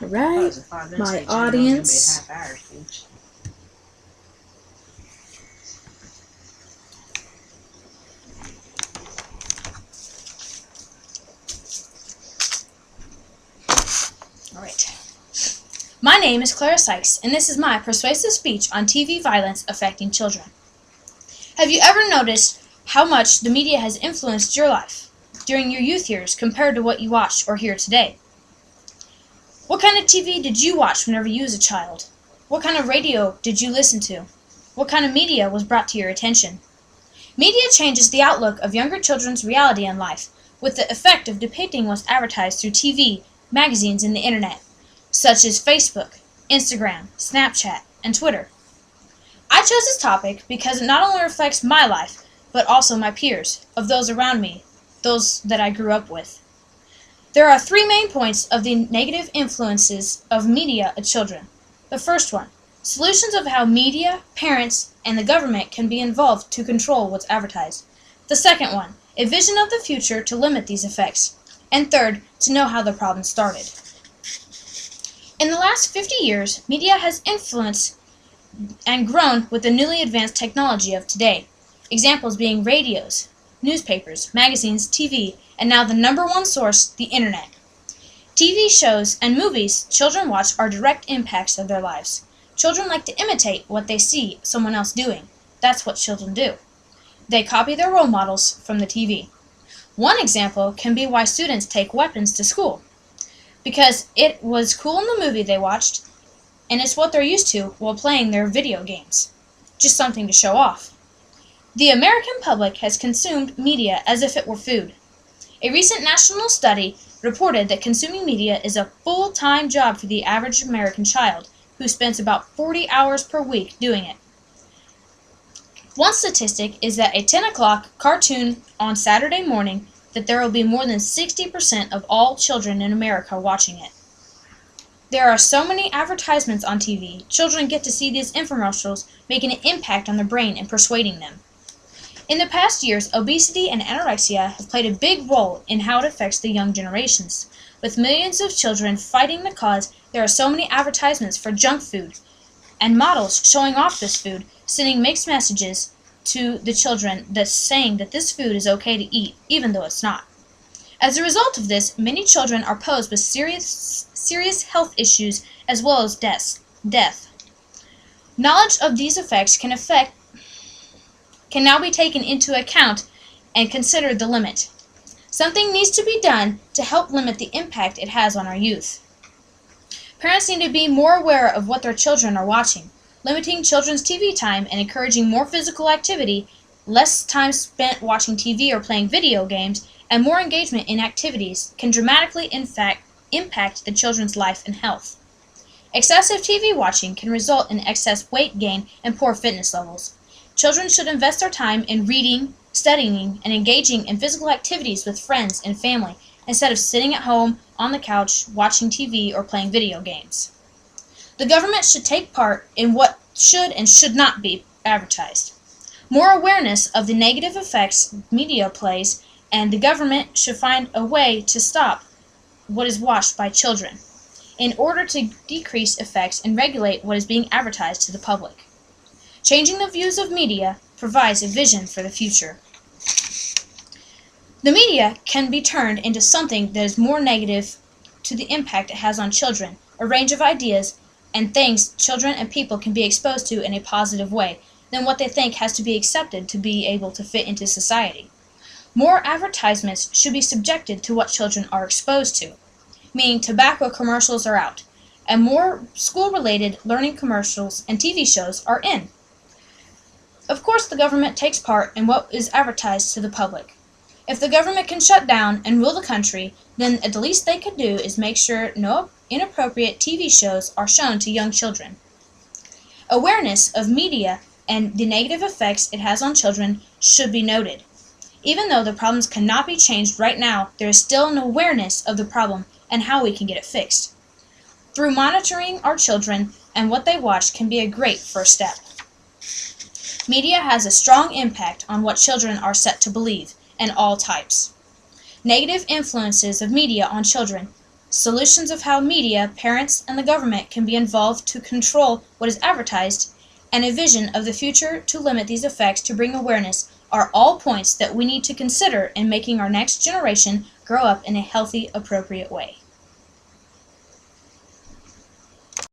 Alright, my audience. Alright. My name is Clara Sykes, and this is my persuasive speech on TV violence affecting children. Have you ever noticed how much the media has influenced your life during your youth years compared to what you watch or hear today? What kind of TV did you watch whenever you was a child? What kind of radio did you listen to? What kind of media was brought to your attention? Media changes the outlook of younger children's reality and life, with the effect of depicting what's advertised through TV, magazines, and the internet, such as Facebook, Instagram, Snapchat, and Twitter. I chose this topic because it not only reflects my life, but also my peers, of those around me, those that I grew up with. There are three main points of the negative influences of media on children. The first one, solutions of how media, parents, and the government can be involved to control what's advertised. The second one, a vision of the future to limit these effects. And third, to know how the problem started. In the last 50 years, media has influenced and grown with the newly advanced technology of today. Examples being radios, newspapers, magazines, TV, and now the number one source, the internet. TV shows and movies children watch are direct impacts of their lives. Children like to imitate what they see someone else doing. That's what children do. They copy their role models from the TV. One example can be why students take weapons to school. Because it was cool in the movie they watched, and it's what they're used to while playing their video games. Just something to show off. The American public has consumed media as if it were food. A recent national study reported that consuming media is a full-time job for the average American child, who spends about 40 hours per week doing it. One statistic is that a 10 o'clock cartoon on Saturday morning that there will be more than 60% of all children in America watching it. There are so many advertisements on TV, children get to see these infomercials making an impact on their brain and persuading them. In the past years, obesity and anorexia have played a big role in how it affects the young generations. With millions of children fighting the cause, there are so many advertisements for junk food and models showing off this food, sending mixed messages to the children that's saying that this food is okay to eat, even though it's not. As a result of this, many children are posed with serious health issues as well as death. Knowledge of these effects can now be taken into account and considered the limit. Something needs to be done to help limit the impact it has on our youth. Parents need to be more aware of what their children are watching. Limiting children's TV time and encouraging more physical activity, less time spent watching TV or playing video games, and more engagement in activities can dramatically impact the children's life and health. Excessive TV watching can result in excess weight gain and poor fitness levels. Children should invest their time in reading, studying, and engaging in physical activities with friends and family instead of sitting at home on the couch watching TV or playing video games. The government should take part in what should and should not be advertised. More awareness of the negative effects media plays, and the government should find a way to stop what is watched by children in order to decrease effects and regulate what is being advertised to the public. Changing the views of media provides a vision for the future. The media can be turned into something that is more negative to the impact it has on children, a range of ideas and things children and people can be exposed to in a positive way than what they think has to be accepted to be able to fit into society. More advertisements should be subjected to what children are exposed to, meaning tobacco commercials are out, and more school-related learning commercials and TV shows are in. Of course, the government takes part in what is advertised to the public. If the government can shut down and rule the country, then the least they could do is make sure no inappropriate TV shows are shown to young children. Awareness of media and the negative effects it has on children should be noted. Even though the problems cannot be changed right now, there is still an awareness of the problem and how we can get it fixed. Through monitoring our children and what they watch can be a great first step. Media has a strong impact on what children are set to believe, and all types. Negative influences of media on children, solutions of how media, parents, and the government can be involved to control what is advertised, and a vision of the future to limit these effects to bring awareness are all points that we need to consider in making our next generation grow up in a healthy, appropriate way.